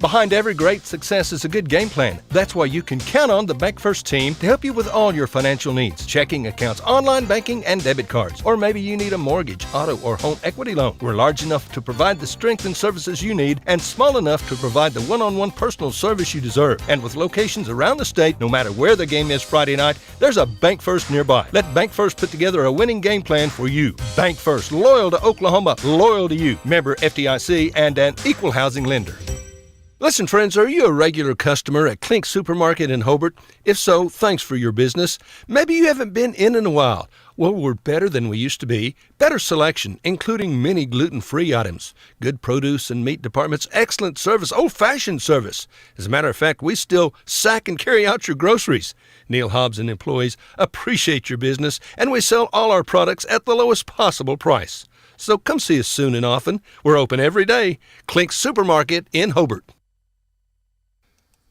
Behind every great success is a good game plan. That's why you can count on the Bank First team to help you with all your financial needs. Checking accounts, online banking, and debit cards. Or maybe you need a mortgage, auto, or home equity loan. We're large enough to provide the strength and services you need and small enough to provide the one-on-one personal service you deserve. And with locations around the state, no matter where the game is Friday night, there's a Bank First nearby. Let Bank First put together a winning game plan for you. Bank First, loyal to Oklahoma, loyal to you. Member FDIC and an equal housing lender. Listen, friends, are you a regular customer at Clink Supermarket in Hobart? If so, thanks for your business. Maybe you haven't been in a while. Well, we're better than we used to be. Better selection, including many gluten-free items. Good produce and meat departments, excellent service, old-fashioned service. As a matter of fact, we still sack and carry out your groceries. Neil Hobbs and employees appreciate your business, and we sell all our products at the lowest possible price. So come see us soon and often. We're open every day. Clink Supermarket in Hobart.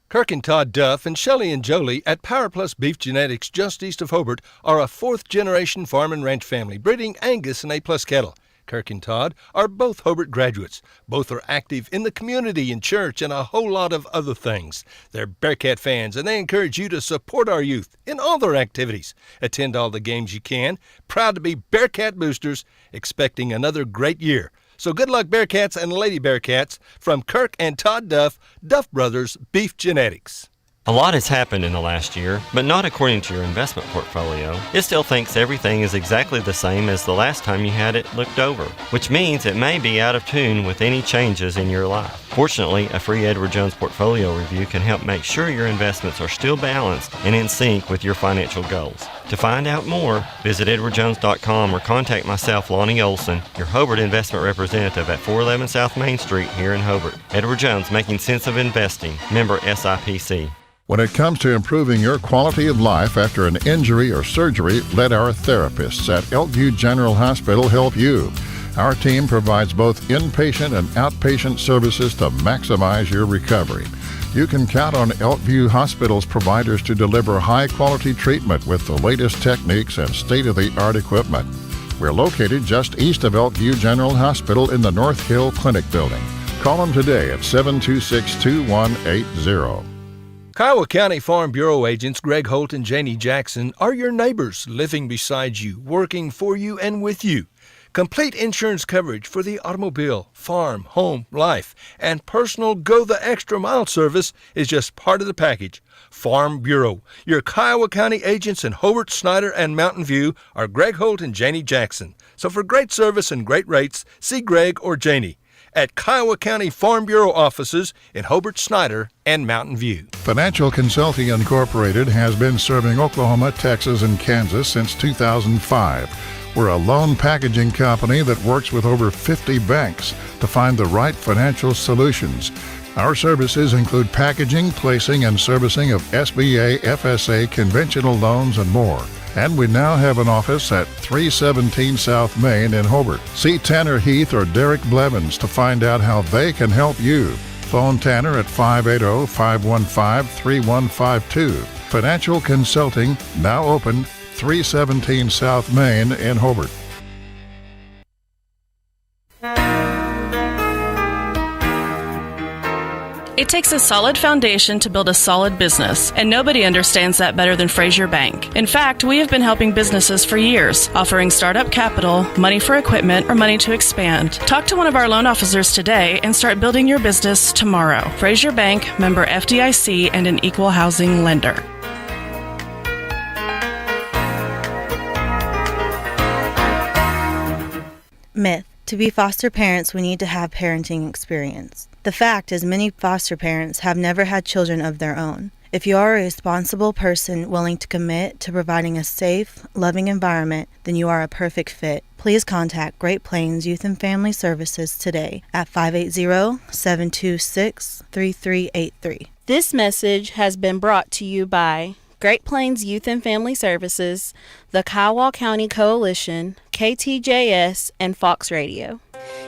Kirk and Todd Duff and Shelley and Jolie at Power Plus Beef Genetics just east of Hobart are a fourth-generation farm and ranch family breeding Angus and A-plus cattle. Kirk and Todd are both Hobart graduates. Both are active in the community and church and a whole lot of other things. They're Bearcat fans, and they encourage you to support our youth in all their activities. Attend all the games you can. Proud to be Bearcat boosters, expecting another great year. So good luck, Bearcats and Lady Bearcats, from Kirk and Todd Duff, Duff Brothers Beef Genetics. A lot has happened in the last year, but not according to your investment portfolio. It still thinks everything is exactly the same as the last time you had it looked over, which means it may be out of tune with any changes in your life. Fortunately, a free Edward Jones portfolio review can help make sure your investments are still balanced and in sync with your financial goals. To find out more, visit edwardjones.com or contact myself, Lonnie Olson, your Hobart investment representative at 411 South Main Street here in Hobart. Edward Jones, making sense of investing. Member SIPC. When it comes to improving your quality of life after an injury or surgery, let our therapists at Elkview General Hospital help you. Our team provides both inpatient and outpatient services to maximize your recovery. You can count on Elkview Hospital's providers to deliver high-quality treatment with the latest techniques and state-of-the-art equipment. We're located just east of Elkview General Hospital in the North Hill Clinic Building. Call them today at 726-2180. Kiowa County Farm Bureau agents Greg Holt and Janie Jackson are your neighbors, living beside you, working for you and with you. Complete insurance coverage for the automobile, farm, home, life, and personal go-the-extra-mile service is just part of the package. Farm Bureau. Your Kiowa County agents in Hobart, Snyder, and Mountain View are Greg Holt and Janie Jackson. So for great service and great rates, see Greg or Janie at Kiowa County Farm Bureau offices in Hobart, Snyder, and Mountain View. Financial Consulting Incorporated has been serving Oklahoma, Texas, and Kansas since 2005. We're a loan packaging company that works with over 50 banks to find the right financial solutions. Our services include packaging, placing, and servicing of SBA, FSA, conventional loans, and more. And we now have an office at 317 South Main in Hobart. See Tanner Heath or Derek Blevins to find out how they can help you. Phone Tanner at 580-515-3152. Financial Consulting, now open, 317 South Main in Hobart. It takes a solid foundation to build a solid business, and nobody understands that better than Frazier Bank. In fact, we have been helping businesses for years, offering startup capital, money for equipment, or money to expand. Talk to one of our loan officers today and start building your business tomorrow. Frazier Bank, member FDIC, and an equal housing lender. Myth. To be foster parents, we need to have parenting experience. The fact is, many foster parents have never had children of their own. If you are a responsible person willing to commit to providing a safe, loving environment, then you are a perfect fit. Please contact Great Plains Youth and Family Services today at 580-726-3383. This message has been brought to you by Great Plains Youth and Family Services, the Kiowa County Coalition, KTJS, and Fox Radio.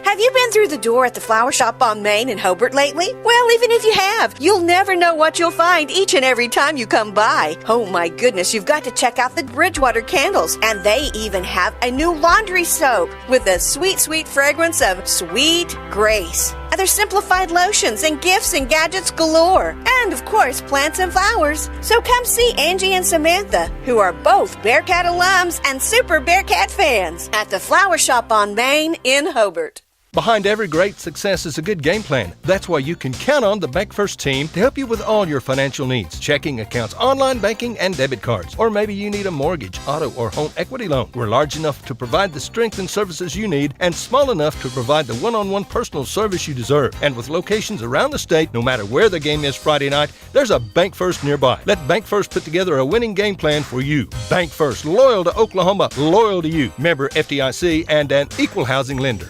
Have you been through the door at the flower shop on Main in Hobart lately? Well, even if you have, you'll never know what you'll find each and every time you come by. Oh my goodness, you've got to check out the Bridgewater candles. And they even have a new laundry soap with the sweet, sweet fragrance of Sweet Grace. Other simplified lotions and gifts and gadgets galore. And, of course, plants and flowers. So come see Angie and Samantha, who are both Bearcat alums and super Bearcat fans, at the Flower Shop on Main in Hobart. Behind every great success is a good game plan. That's why you can count on the Bank First team to help you with all your financial needs. Checking accounts, online banking, and debit cards. Or maybe you need a mortgage, auto, or home equity loan. We're large enough to provide the strength and services you need and small enough to provide the one-on-one personal service you deserve. And with locations around the state, no matter where the game is Friday night, there's a Bank First nearby. Let Bank First put together a winning game plan for you. Bank First, loyal to Oklahoma, loyal to you. Member FDIC and an equal housing lender.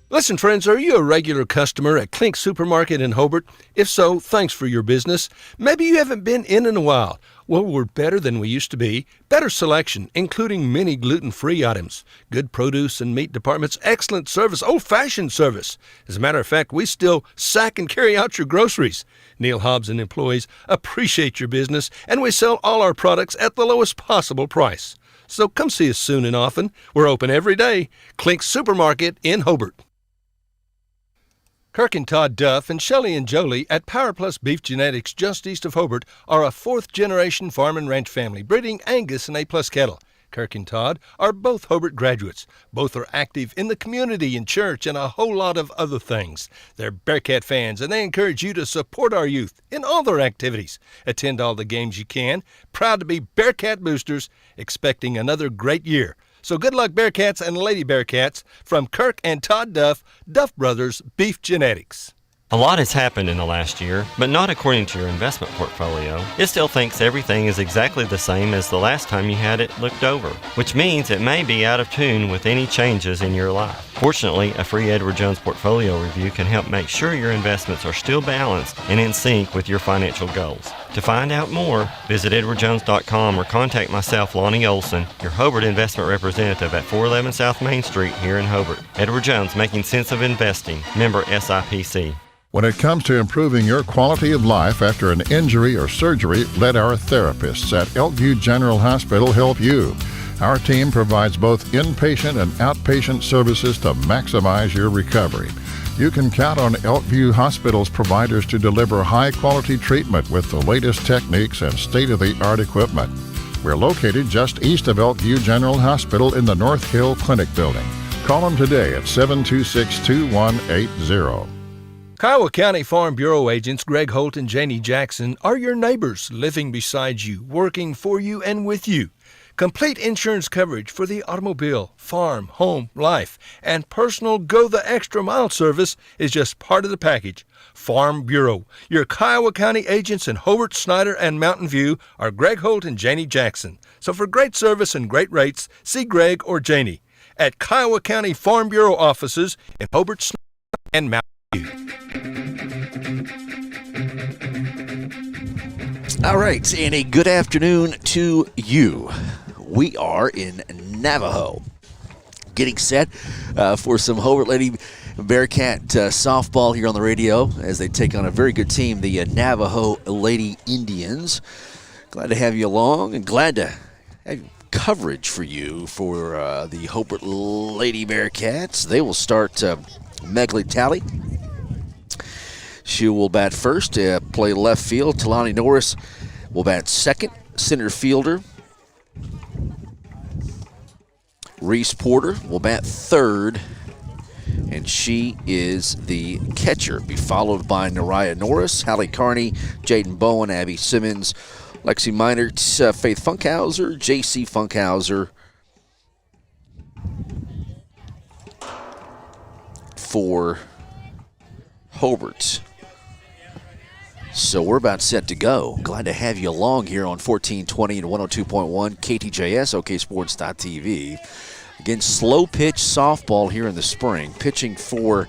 Listen, friends, are you a regular customer at Clink Supermarket in Hobart? If so, thanks for your business. Maybe you haven't been in a while. Well, we're better than we used to be. Better selection, including many gluten-free items. Good produce and meat departments, excellent service, old-fashioned service. As a matter of fact, we still sack and carry out your groceries. Neil Hobbs and employees appreciate your business, and we sell all our products at the lowest possible price. So come see us soon and often. We're open every day. Clink Supermarket in Hobart. Kirk and Todd Duff and Shelley and Jolie at Power Plus Beef Genetics just east of Hobart are a fourth-generation farm and ranch family breeding Angus and A-plus cattle. Kirk and Todd are both Hobart graduates. Both are active in the community and church and a whole lot of other things. They're Bearcat fans, and they encourage you to support our youth in all their activities. Attend all the games you can. Proud to be Bearcat boosters, expecting another great year. So good luck, Bearcats and Lady Bearcats, from Kirk and Todd Duff, Duff Brothers Beef Genetics. A lot has happened in the last year, but not according to your investment portfolio. It still thinks everything is exactly the same as the last time you had it looked over, which means it may be out of tune with any changes in your life. Fortunately, a free Edward Jones portfolio review can help make sure your investments are still balanced and in sync with your financial goals. To find out more, visit edwardjones.com or contact myself, Lonnie Olson, your Hobart investment representative at 411 South Main Street here in Hobart. Edward Jones, making sense of investing. Member SIPC. When it comes to improving your quality of life after an injury or surgery, let our therapists at Elkview General Hospital help you. Our team provides both inpatient and outpatient services to maximize your recovery. You can count on Elkview Hospital's providers to deliver high-quality treatment with the latest techniques and state-of-the-art equipment. We're located just east of Elkview General Hospital in the North Hill Clinic building. Call them today at 726-2180. Kiowa County Farm Bureau agents Greg Holt and Janie Jackson are your neighbors, living beside you, working for you and with you. Complete insurance coverage for the automobile, farm, home, life, and personal go-the-extra-mile service is just part of the package. Farm Bureau. Your Kiowa County agents in Hobart, Snyder, and Mountain View are Greg Holt and Janie Jackson. So for great service and great rates, see Greg or Janie at Kiowa County Farm Bureau offices in Hobart, Snyder, and Mountain View. All right, and a good afternoon to you. We are in Navajo, getting set for some Hobart Lady Bearcat softball here on the radio as they take on a very good team, the Navajo Lady Indians. Glad to have you along and glad to have coverage for you for the Hobart Lady Bearcats. They will start Megley Talley. She will bat first, play left field. Talani Norris will bat second. Center fielder Reese Porter will bat third, and she is the catcher. Be followed by Nariah Norris, Hallie Carney, Jaden Bowen, Abby Simmons, Lexi Meinert, Faith Funkhauser, J.C. Funkhauser for Hobart. So we're about set to go. Glad to have you along here on 1420 and 102.1 KTJS, OKSports.tv. Again, slow pitch softball here in the spring. Pitching for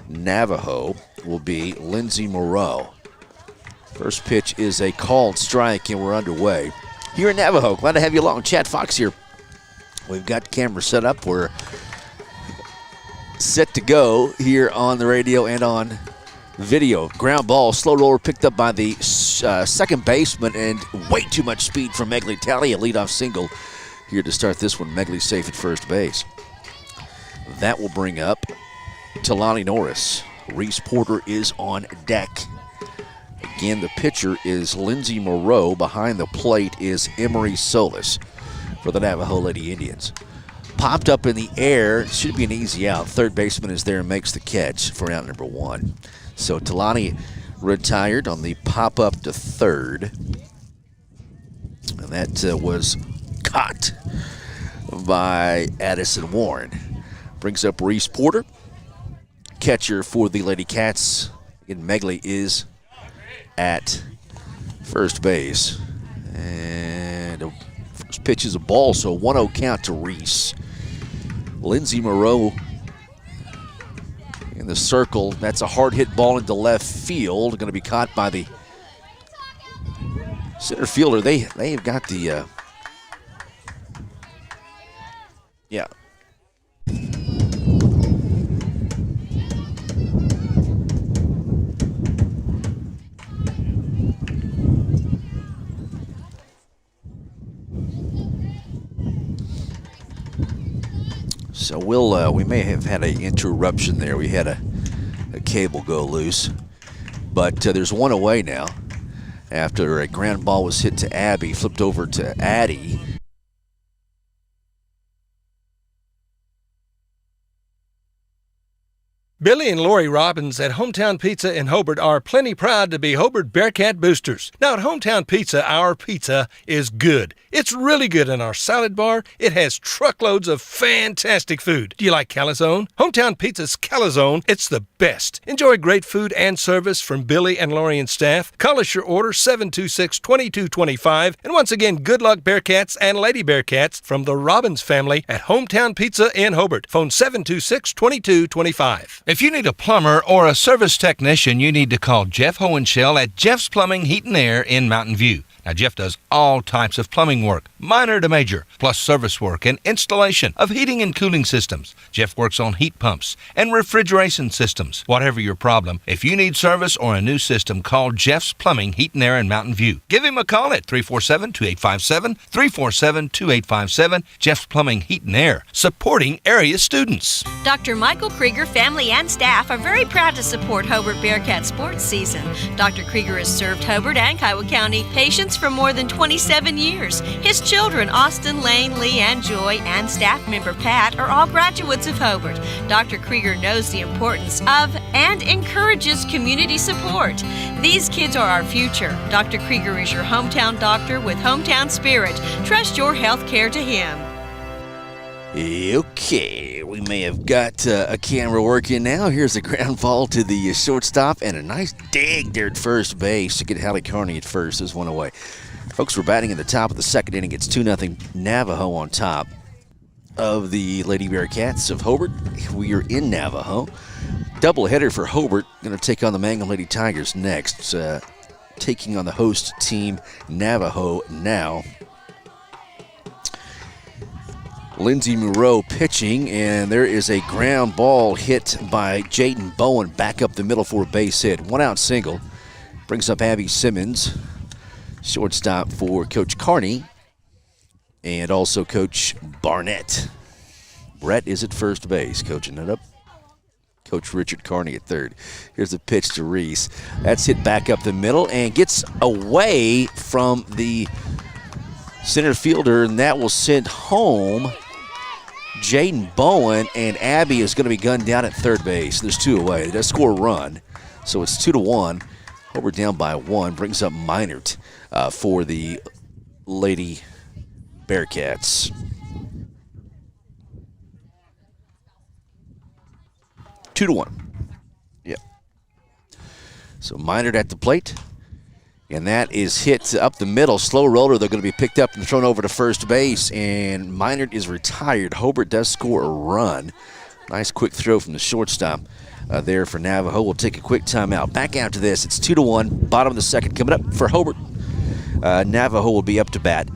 Navajo will be Lindsay Moreau. First pitch is a called strike, and we're underway. Here in Navajo, glad to have you along. Chad Fox here. We've got camera set up. We're set to go here on the radio and on video. Ground ball, slow roller picked up by the second baseman, and way too much speed from Megley Talley. A leadoff single here to start this one. Megley safe at first base. That will bring up Talani Norris. Reese Porter is on deck. Again, the pitcher is Lindsey Moreau. Behind the plate is Emery Solis for the Navajo Lady Indians. Popped up in the air. Should be an easy out. Third baseman is there and makes the catch for out number 1. So Talani retired on the pop-up to third. And that was caught by Addison Warren. Brings up Reese Porter. Catcher for the Lady Cats. Again, Megley is at first base. And first pitch is a ball, so 1-0 count to Reese. Lindsey Moreau in the circle. That's a hard hit ball into left field. Going to be caught by the center fielder. They have got the yeah. So we may have had an interruption there. We had a cable go loose, but there's one away now. After a ground ball was hit to Abby, flipped over to Addie. Billy and Lori Robbins at Hometown Pizza in Hobart are plenty proud to be Hobart Bearcat boosters. Now at Hometown Pizza, our pizza is good. It's really good in our salad bar. It has truckloads of fantastic food. Do you like calzone? Hometown Pizza's calzone, it's the best. Enjoy great food and service from Billy and Lori and staff. Call us your order 726-2225. And once again, good luck Bearcats and Lady Bearcats from the Robbins family at Hometown Pizza in Hobart. Phone 726-2225. If you need a plumber or a service technician, you need to call Jeff Hohenschel at Jeff's Plumbing, Heat and Air in Mountain View. Now, Jeff does all types of plumbing work, minor to major, plus service work and installation of heating and cooling systems. Jeff works on heat pumps and refrigeration systems. Whatever your problem, if you need service or a new system, call Jeff's Plumbing, Heat and Air in Mountain View. Give him a call at 347-2857, 347-2857. Jeff's Plumbing, Heat and Air, supporting area students. Dr. Michael Krieger, family and staff are very proud to support Hobart Bearcat sports season. Dr. Krieger has served Hobart and Kiowa County patients for more than 27 years. His children, Austin, Lane, Lee, and Joy, and staff member Pat, are all graduates of Hobart. Dr. Krieger knows the importance of and encourages community support. These kids are our future. Dr. Krieger is your hometown doctor with hometown spirit. Trust your health care to him. Okay, we may have got a camera working now. Here's a ground ball to the shortstop and a nice dig there at first base to get Hallie Carney at first. There's one away. Folks, we're batting in the top of the second inning. It's 2-0 Navajo on top of the Lady Bearcats of Hobart. We are in Navajo. Doubleheader for Hobart. Going to take on the Mangum Lady Tigers next. Taking on the host team, Navajo, now. Lindsey Moreau pitching, and there is a ground ball hit by Jaden Bowen back up the middle for a base hit. 1-out single. Brings up Abby Simmons, shortstop for Coach Carney, and also Coach Barnett. Brett is at first base, coaching it up. Coach Richard Carney at third. Here's a pitch to Reese. That's hit back up the middle and gets away from the center fielder, and that will send home Jaden Bowen, and Abby is going to be gunned down at third base. There's two away. They does score a run, so it's 2-1. Over down by 1. Brings up Meinert for the Lady Bearcats. 2-1. Yep. So Meinert at the plate. And that is hit up the middle. Slow roller. They're going to be picked up and thrown over to first base. And Meinert is retired. Hobart does score a run. Nice quick throw from the shortstop there for Navajo. We'll take a quick timeout. Back after this. It's 2-1. Bottom of the second coming up for Hobart. Navajo will be up to bat.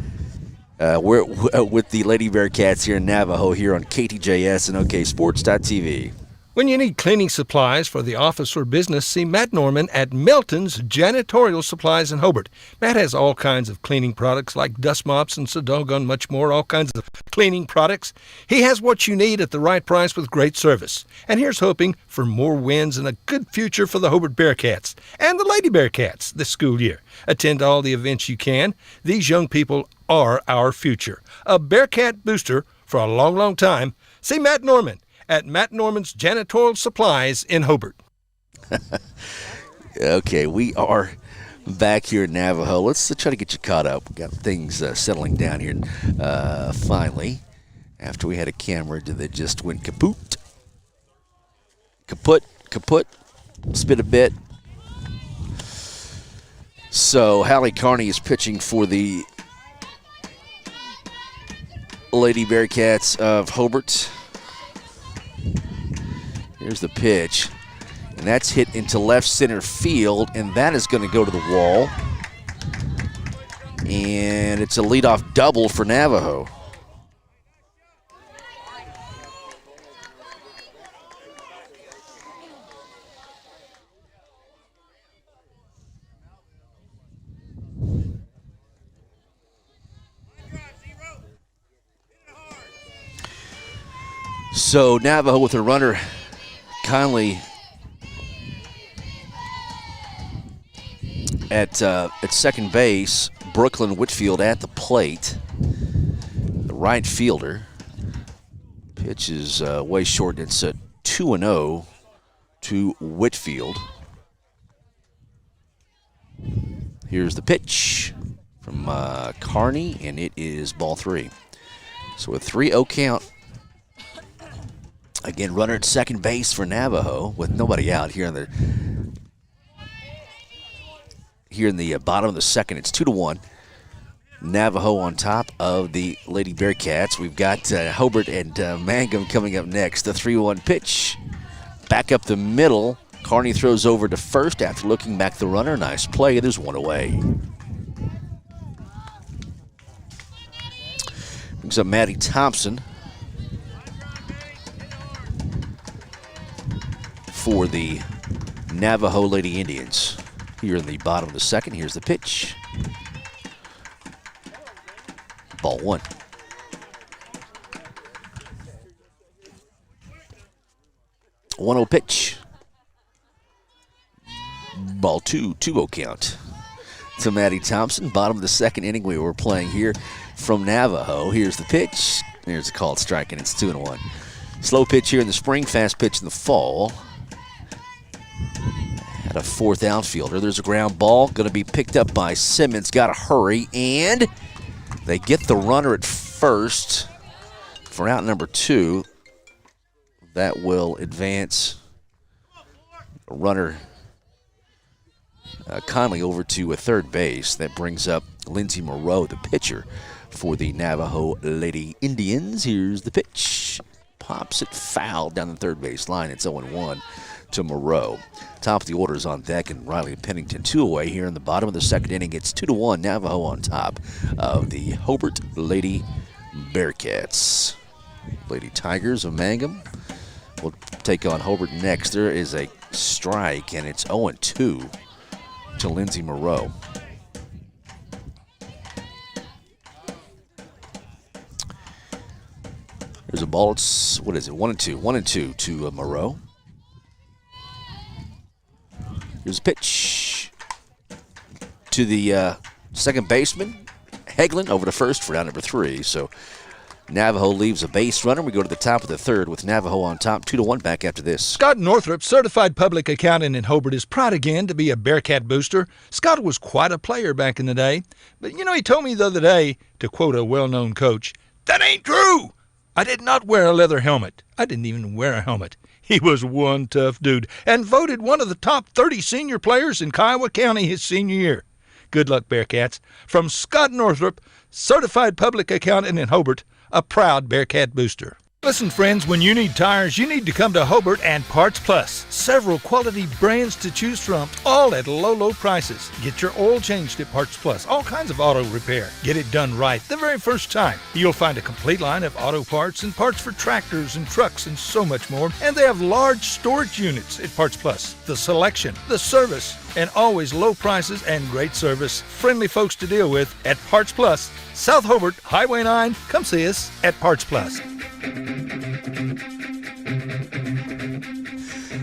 We're with the Lady Bearcats here in Navajo here on KTJS and OKSports.tv. When you need cleaning supplies for the office or business, see Matt Norman at Melton's Janitorial Supplies in Hobart. Matt has all kinds of cleaning products like dust mops and so doggone much more, all kinds of cleaning products. He has what you need at the right price with great service. And here's hoping for more wins and a good future for the Hobart Bearcats and the Lady Bearcats this school year. Attend all the events you can. These young people are our future. A Bearcat booster for a long, long time. See Matt Norman at Matt Norman's Janitorial Supplies in Hobart. Okay, we are back here in Navajo. Let's try to get you caught up. We got things settling down here finally, after we had a camera that just went kaput, spit a bit. So Hallie Carney is pitching for the Lady Bearcats of Hobart. Here's the pitch, and that's hit into left center field, and that is going to go to the wall. And it's a leadoff double for Navajo. So Navajo with a runner Conley at second base. Brooklyn Whitfield at the plate, the right fielder. Pitch is way short. It's a 2-0 to Whitfield. Here's the pitch from Carney, and it is ball 3. So a 3-0 count. Again, runner at second base for Navajo with nobody out here in the bottom of the second. It's 2-1. Navajo on top of the Lady Bearcats. We've got Hobart and Mangum coming up next. The 3-1 pitch. Back up the middle. Carney throws over to first after looking back the runner. Nice play. There's one away. Brings up Maddie Thompson for the Navajo Lady Indians. Here in the bottom of the second, here's the pitch. Ball 1. One-0 pitch. Ball 2, 2-0 count to Maddie Thompson. Bottom of the second inning we were playing here from Navajo. Here's the pitch. Here's a called strike, and it's 2-1. Slow pitch here in the spring, fast pitch in the fall. At a fourth outfielder. There's a ground ball going to be picked up by Simmons. Got to hurry, and they get the runner at first for out number 2. That will advance a runner Conley over to a third base. That brings up Lindsey Moreau, the pitcher for the Navajo Lady Indians. Here's the pitch. Pops it foul down the third base line. It's 0-1 to Moreau. Top of the order is on deck, and Riley Pennington 2 away here in the bottom of the second inning. It's 2-1, Navajo on top of the Hobart Lady Bearcats. Lady Tigers of Mangum will take on Hobart next. There is a strike, and it's 0-2 to Lindsey Moreau. There's a ball. It's, 1-2. 1-2 to Moreau. Here's a pitch to the second baseman, Heglin, over to first for out number 3. So Navajo leaves a base runner. We go to the top of the third with Navajo on top, 2-1 back after this. Scott Northrup, certified public accountant in Hobart, is proud again to be a Bearcat booster. Scott was quite a player back in the day. But, he told me the other day, to quote a well-known coach, "That ain't true. I did not wear a leather helmet. I didn't even wear a helmet." He was one tough dude and voted one of the top 30 senior players in Kiowa County his senior year. Good luck, Bearcats. From Scott Northrup, certified public accountant in Hobart, a proud Bearcat booster. Listen, friends, when you need tires, you need to come to Hobart and Parts Plus. Several quality brands to choose from, all at low, low prices. Get your oil changed at Parts Plus, all kinds of auto repair. Get it done right the very first time. You'll find a complete line of auto parts and parts for tractors and trucks and so much more. And they have large storage units at Parts Plus. The selection, the service, and always low prices and great service. Friendly folks to deal with at Parts Plus. South Hobart, Highway 9. Come see us at Parts Plus.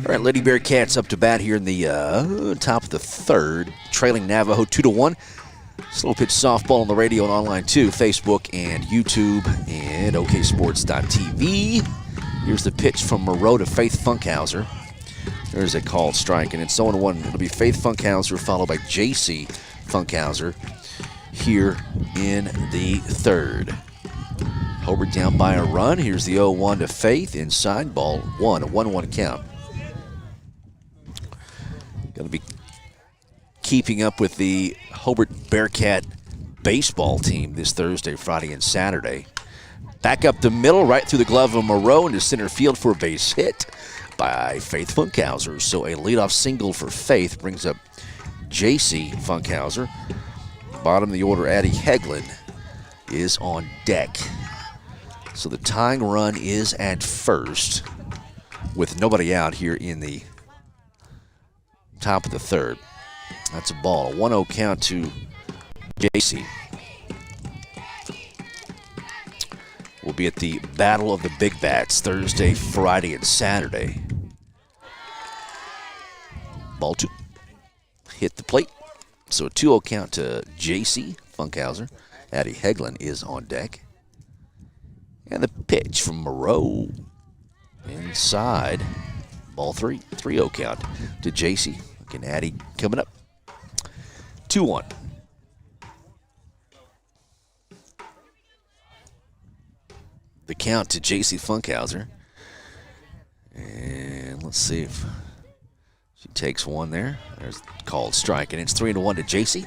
All right, Lady Bearcats up to bat here in the top of the third, trailing Navajo 2-1. Slow pitch softball on the radio and online too, Facebook and YouTube and oksports.tv. Here's the pitch from Moreau to Faith Funkhauser. There's a called strike, and it's 0-1. It'll be Faith Funkhauser followed by J.C. Funkhauser here in the third. Hobart down by a run. Here's the 0-1 to Faith. Inside, ball one, a 1-1 count. Going to be keeping up with the Hobart Bearcat baseball team this Thursday, Friday, and Saturday. Back up the middle, right through the glove of Moreau into center field for a base hit by Faith Funkhauser. So a leadoff single for Faith brings up J.C. Funkhauser. Bottom of the order, Addie Heglin is on deck. So the tying run is at first with nobody out here in the top of the third. That's a ball. A 1-0 count to J.C. We'll be at the Battle of the Big Bats Thursday, Friday, and Saturday. Ball two. Hit the plate. So a 2-0 count to J.C. Funkhauser. Addie Heglin is on deck. And the pitch from Moreau inside. Ball three. 3-0 count to J.C. Looking Addie coming up. 2-1. The count to J.C. Funkhauser. And let's see if she takes one there. There's called strike, and it's 3-1 to J.C.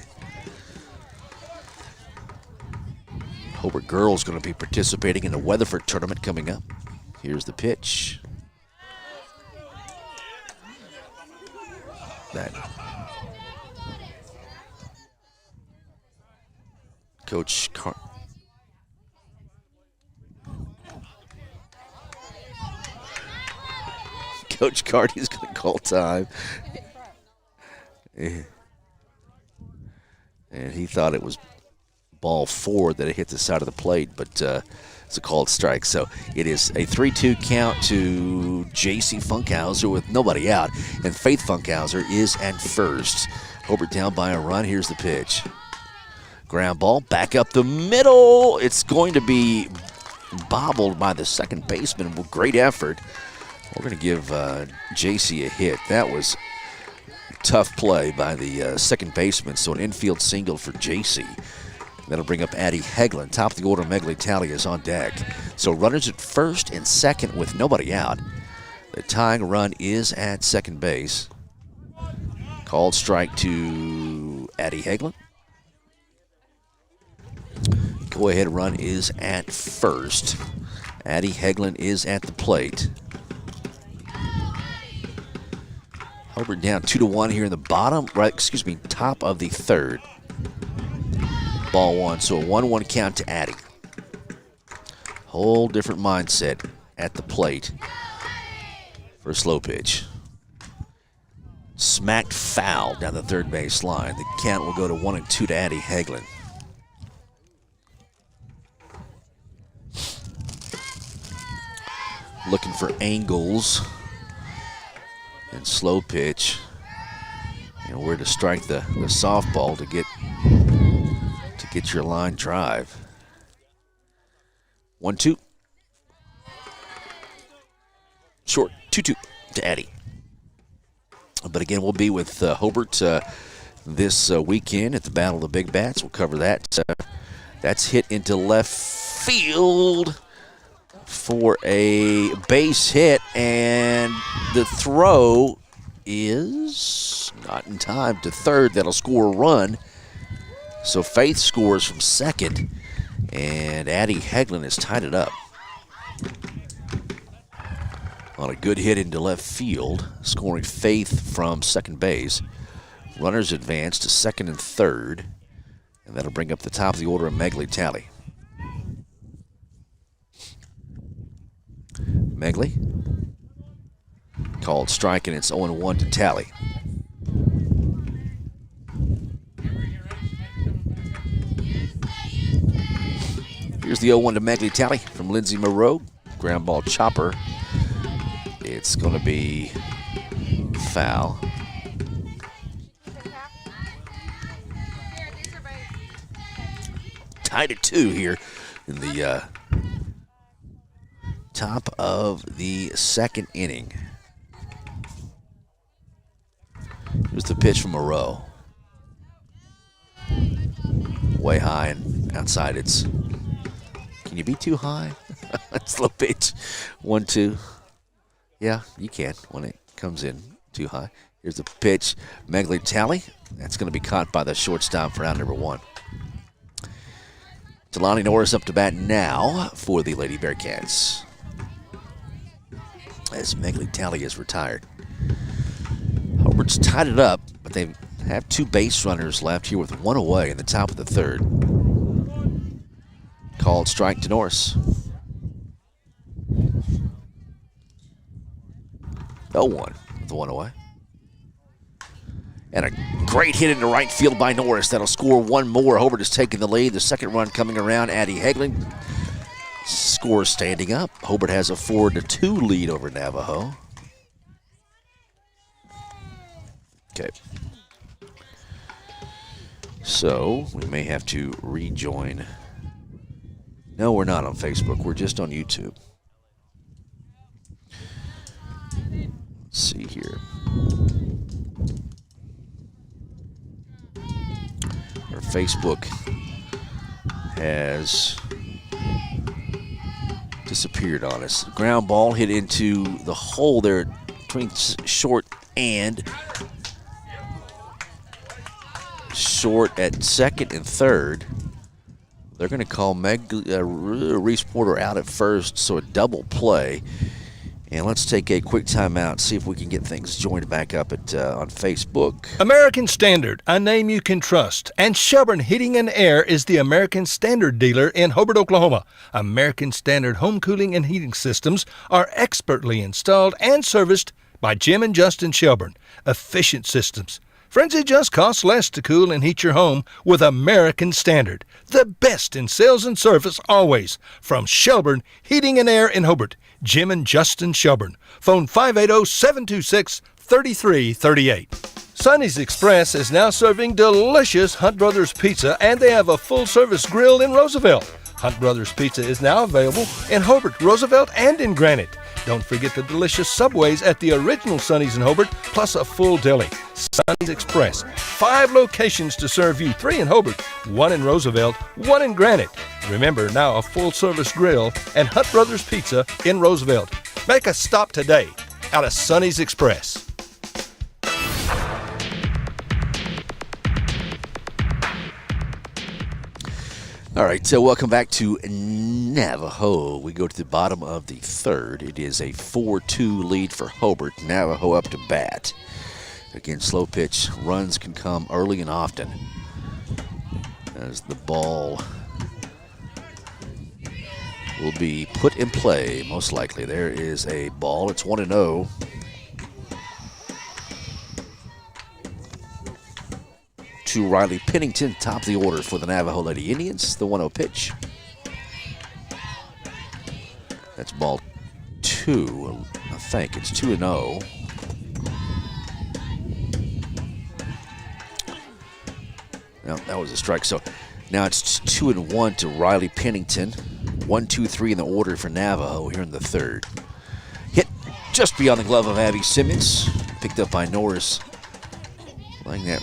Hobart girls going to be participating in the Weatherford tournament coming up. Here's the pitch. That Coach Carty's going to call time. And he thought it was ball four that it hit the side of the plate, but it's a called strike. So it is a 3-2 count to J.C. Funkhauser with nobody out, and Faith Funkhauser is at first. Hobart down by a run. Here's the pitch. Ground ball back up the middle. It's going to be bobbled by the second baseman with great effort. We're going to give J.C. a hit. That was tough play by the second baseman, so an infield single for J.C. That'll bring up Addie Heglin. Top of the order, Megley Talley is on deck. So runners at first and second with nobody out. The tying run is at second base. Called strike to Addie Heglin. Go-ahead run is at first. Addie Heglin is at the plate. Hobart down 2-1 here in the top of the third. Ball one, so a 1-1 count to Addie. Whole different mindset at the plate for a slow pitch. Smacked foul down the third base line. The count will go to 1-2 to Addie Heglin. Looking for angles and slow pitch. And where to strike the softball to get your line drive. 1-2. Short, 2-2 to Addie. But again, we'll be with Hobart this weekend at the Battle of the Big Bats. We'll cover that. That's hit into left field for a base hit, and the throw is not in time to third. That'll score a run. So Faith scores from second, and Addie Heglin has tied it up. on a good hit into left field, scoring Faith from second base. Runners advance to second and third, and that'll bring up the top of the order of Megley Talley. Megley called strike, and it's 0-1 to Talley. Here's the 0-1 to Megley Talley from Lindsey Moreau. Ground ball chopper. It's going to be foul. Tied at 2 here in the top of the second inning. Here's the pitch from Moreau. Way high and outside. It's. Can you be too high? Slow pitch. 1-2. Yeah, you can when it comes in too high. Here's the pitch. Megley Talley. That's going to be caught by the shortstop for out number 1. Jelani Norris up to bat now for the Lady Bearcats, as Megley Talley is retired. Hobart's tied it up, but they have 2 base runners left here with 1 away in the top of the third. Called strike to Norris. 0-1 with 1 away. And a great hit into right field by Norris. That'll score 1 more. Hobart has taken the lead. The second run coming around. Addie Hegling scores standing up. Hobart has a 4-2 lead over Navajo. Okay. So we may have to rejoin. No, we're not on Facebook. We're just on YouTube. Let's see here. Our Facebook has disappeared on us. Ground ball hit into the hole there between short and short at second and third. They're going to call Reese Porter out at first, so a double play. And let's take a quick timeout, see if we can get things joined back up at on Facebook. American Standard, a name you can trust. And Shelburne Heating and Air is the American Standard dealer in Hobart, Oklahoma. American Standard home cooling and heating systems are expertly installed and serviced by Jim and Justin Shelburne. Efficient systems. Friends, it just costs less to cool and heat your home with American Standard. The best in sales and service always. From Shelburne Heating and Air in Hobart, Jim and Justin Shelburne. Phone 580-726-3338. Sonny's Express is now serving delicious Hunt Brothers Pizza, and they have a full-service grill in Roosevelt. Hunt Brothers Pizza is now available in Hobart, Roosevelt, and in Granite. Don't forget the delicious Subways at the original Sonny's in Hobart, plus a full deli. Sonny's Express. 5 locations to serve you. 3 in Hobart, 1 in Roosevelt, 1 in Granite. Remember, now a full-service grill and Hunt Brothers Pizza in Roosevelt. Make a stop today out of Sonny's Express. All right, so welcome back to Navajo. We go to the bottom of the third. It is a 4-2 lead for Hobart. Navajo up to bat. Again, slow pitch. Runs can come early and often as the ball will be put in play, most likely. There is a ball. It's 1-0. To Riley Pennington, top of the order for the Navajo Lady Indians. The 1-0 pitch. That's ball 2. I think it's 2-0. No, that was a strike. So now it's 2-1 to Riley Pennington. 1-2-3 in the order for Navajo here in the third. Hit just beyond the glove of Abby Simmons. Picked up by Norris. Playing that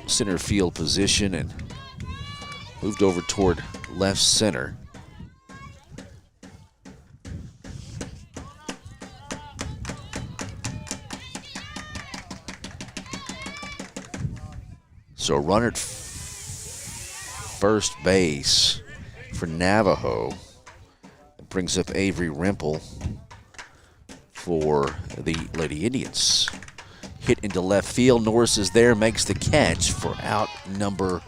center field position and moved over toward left center. So a runner at first base for Navajo. It brings up Avery Rimple for the Lady Indians. Hit into left field. Norris is there, makes the catch for out number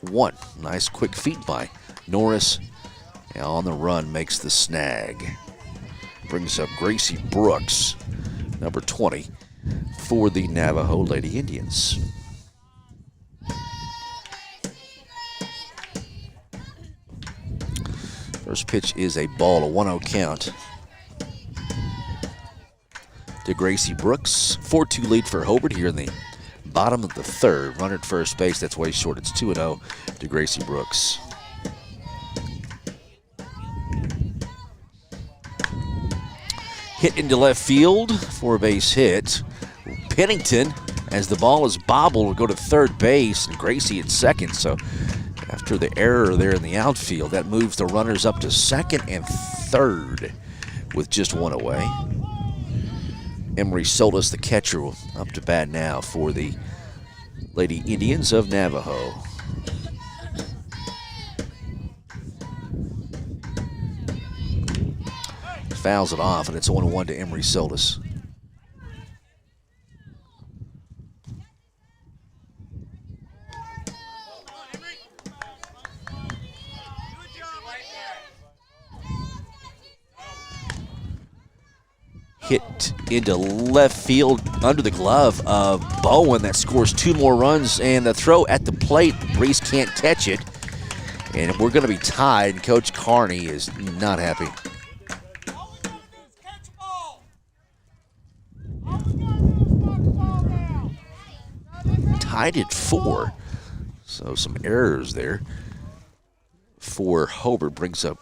1. Nice quick feet by Norris. Now on the run, makes the snag. Brings up Gracie Brooks, number 20, for the Navajo Lady Indians. First pitch is a ball, a 1-0 count to Gracie Brooks. 4-2 lead for Hobart here in the bottom of the third. Runner at first base, that's way short. It's 2-0 to Gracie Brooks. Hit into left field for a base hit. Pennington, as the ball is bobbled, will go to third base, and Gracie at second. So after the error there in the outfield, that moves the runners up to second and third with just 1 away. Emery Solis, the catcher, up to bat now for the Lady Indians of Navajo. Fouls it off, and it's 1-1 to Emery Solis. Hit into left field under the glove of Bowen. That scores 2 more runs, and the throw at the plate, Brees can't catch it. And we're going to be tied, and Coach Carney is not happy. Tied at 4, so some errors there for Hobart. Brings up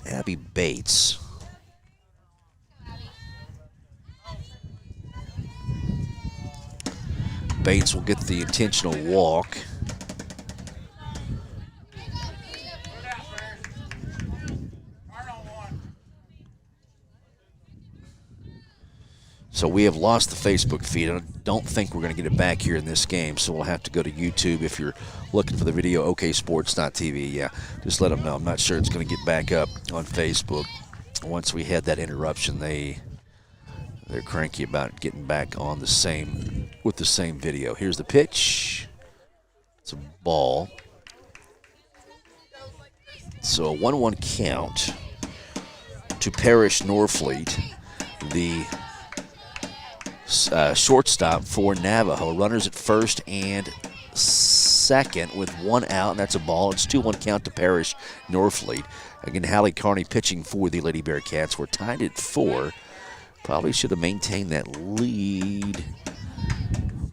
Abby Bates. Bates will get the intentional walk. So we have lost the Facebook feed. I don't think we're going to get it back here in this game, so we'll have to go to YouTube. If you're looking for the video, oksports.tv, yeah, just let them know. I'm not sure it's going to get back up on Facebook. Once we had that interruption, they're cranky about getting back on the same video. Here's the pitch. It's a ball. So a 1-1 count to Parrish Norfleet, the shortstop for Navajo. Runners at first and second with 1 out, and that's a ball. It's 2-1 count to Parrish Norfleet. Again, Hallie Carney pitching for the Lady Bearcats. We're tied at 4. Probably should have maintained that lead.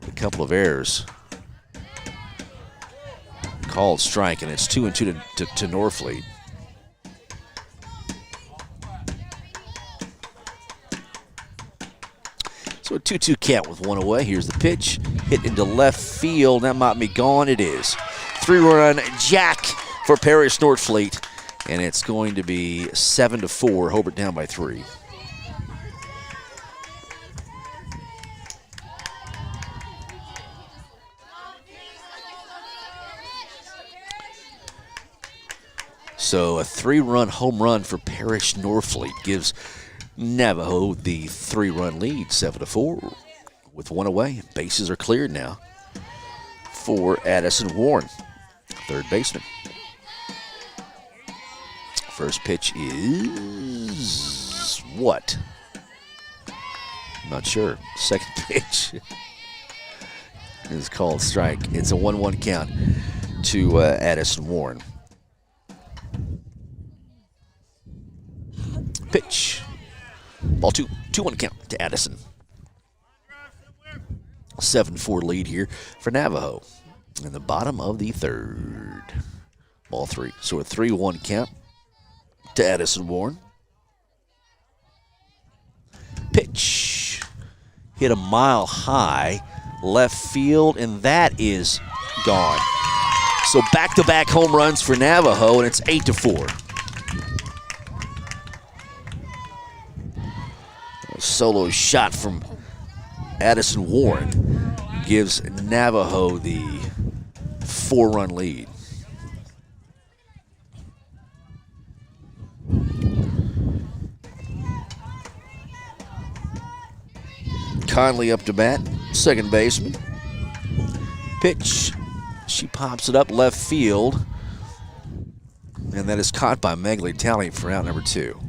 A couple of errors. Called strike, and it's 2-2 to Norfleet. So a 2-2 count with 1 away. Here's the pitch. Hit into left field. That might be gone. It is. 3-run jack for Parrish Norfleet. And it's going to be 7-4. Hobart down by 3. So a 3-run home run for Parrish Norfleet gives Navajo the 3-run lead, 7-4, with 1 away. Bases are cleared now for Addison Warren, third baseman. First pitch is what? Not sure. Second pitch is called strike. It's a 1-1 count to Addison Warren. Pitch. Ball 2-1 count to Addison. 7-4 lead here for Navajo in the bottom of the third. Ball 3. So a 3-1 count to Addison Warren. Pitch. Hit a mile high left field, and that is gone. So back-to-back home runs for Navajo, and it's 8-4. Solo shot from Addison Warren gives Navajo the 4-run lead. Conley up to bat, second baseman. Pitch. She pops it up left field. And that is caught by Megley Talley for out number 2.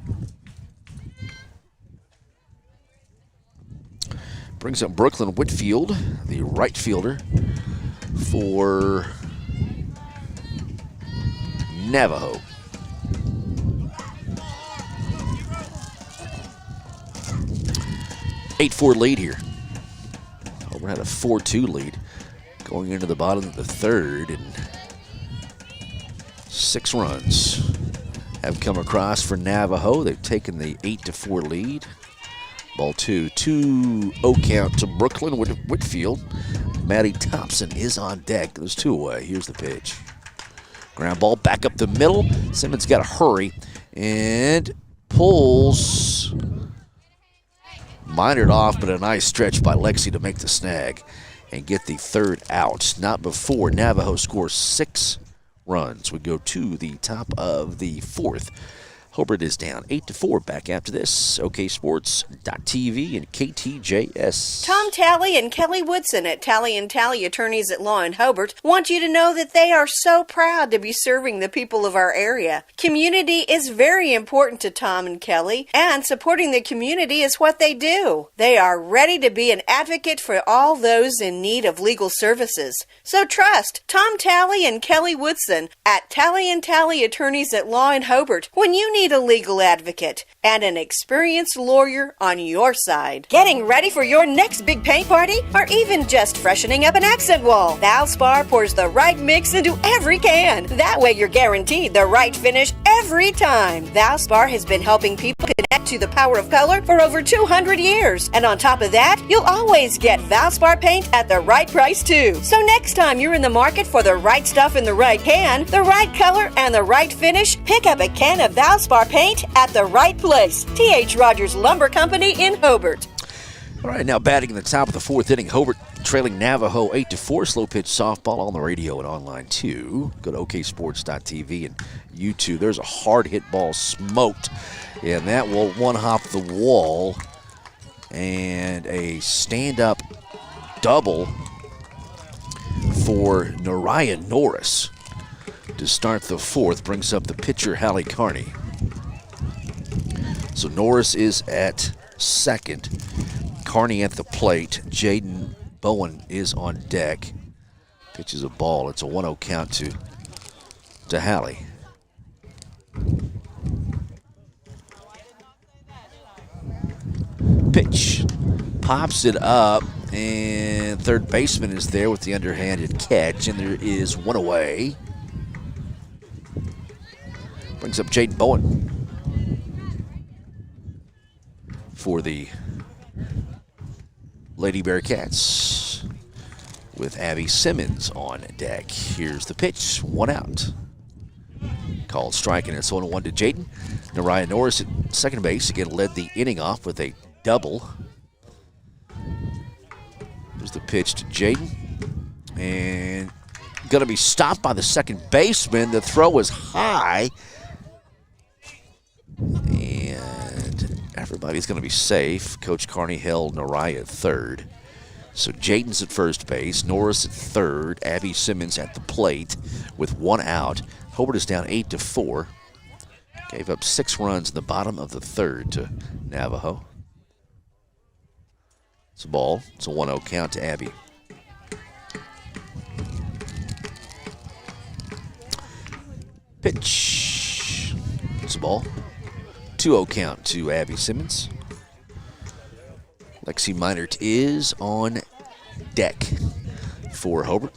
Brings up Brooklyn Whitfield, the right fielder for Navajo. Eight-4 lead here. Hobart had a 4-2 lead going into the bottom of the third, and 6 runs have come across for Navajo. They've taken the 8-4 lead. Ball 2, 2-0 count to Brooklyn Whitfield. Maddie Thompson is on deck. There's 2 away. Here's the pitch. Ground ball back up the middle. Simmons got to hurry and pulls Minard off, but a nice stretch by Lexi to make the snag and get the 3rd out. Not before Navajo scores 6 runs. We go to the top of the 4th. Hobart is down 8-4. Back after this. OKSports.tv and KTJS. Tom Talley and Kelly Woodson at Talley & Talley Attorneys at Law in Hobart want you to know that they are so proud to be serving the people of our area. Community is very important to Tom and Kelly, and supporting the community is what they do. They are ready to be an advocate for all those in need of legal services. So trust Tom Talley and Kelly Woodson at Talley & Talley Attorneys at Law in Hobart when you need a legal advocate and an experienced lawyer on your side. Getting ready for your next big paint party, or even just freshening up an accent wall? Valspar pours the right mix into every can. That way you're guaranteed the right finish every time. Valspar has been helping people connect to the power of color for over 200 years. And on top of that, you'll always get Valspar paint at the right price too. So next time you're in the market for the right stuff in the right can, the right color, and the right finish, pick up a can of Valspar paint at the right place. T.H. Rogers Lumber Company in Hobart. All right, now batting in the top of the 4th inning, Hobart trailing Navajo 8-4. Slow pitch softball on the radio and online too. Go to OKSports.tv and YouTube. There's a hard hit ball smoked, and that will one hop the wall, and a stand-up double for Nariah Norris to start the 4th. Brings up the pitcher, Hallie Carney. So Norris is at second. Carney at the plate. Jaden Bowen is on deck. Pitches a ball. It's a 1-0 count to Hallie. Pitch. Pops it up, and third baseman is there with the underhanded catch, and there is 1 away. Brings up Jaden Bowen for the Lady Bearcats with Abby Simmons on deck. Here's the pitch, 1 out. Called strike, and it's 1-1 to Jaden. Nariah Norris at second base again led the inning off with a double. Here's the pitch to Jaden, and going to be stopped by the second baseman. The throw is high, and everybody's going to be safe. Coach Carney held Nariah at third. So Jaden's at first base, Norris at third, Abby Simmons at the plate with 1 out. Hobart is down 8-4. Gave up 6 runs in the bottom of the third to Navajo. It's a ball. It's a 1-0 count to Abby. Pitch. It's a ball. 2-0 count to Abby Simmons. Lexi Minert is on deck for Hobart.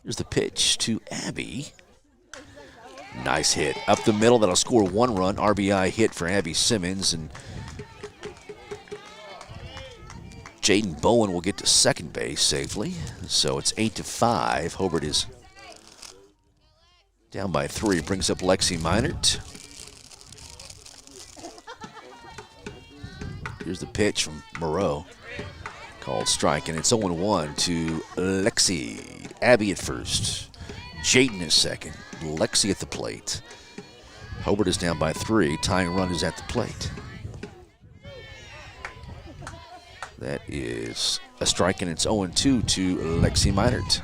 Here's the pitch to Abby. Nice hit. Up the middle, that'll score 1 run. RBI hit for Abby Simmons, and Jaden Bowen will get to second base safely. So it's 8-5. Hobart is down by 3. Brings up Lexi Minert. Here's the pitch from Moreau. Called strike, and it's 0-1 to Lexi. Abby at first. Jaden is second. Lexi at the plate. Hobart is down by 3. Tying run is at the plate. That is a strike, and it's 0-2 to Lexi Meinert.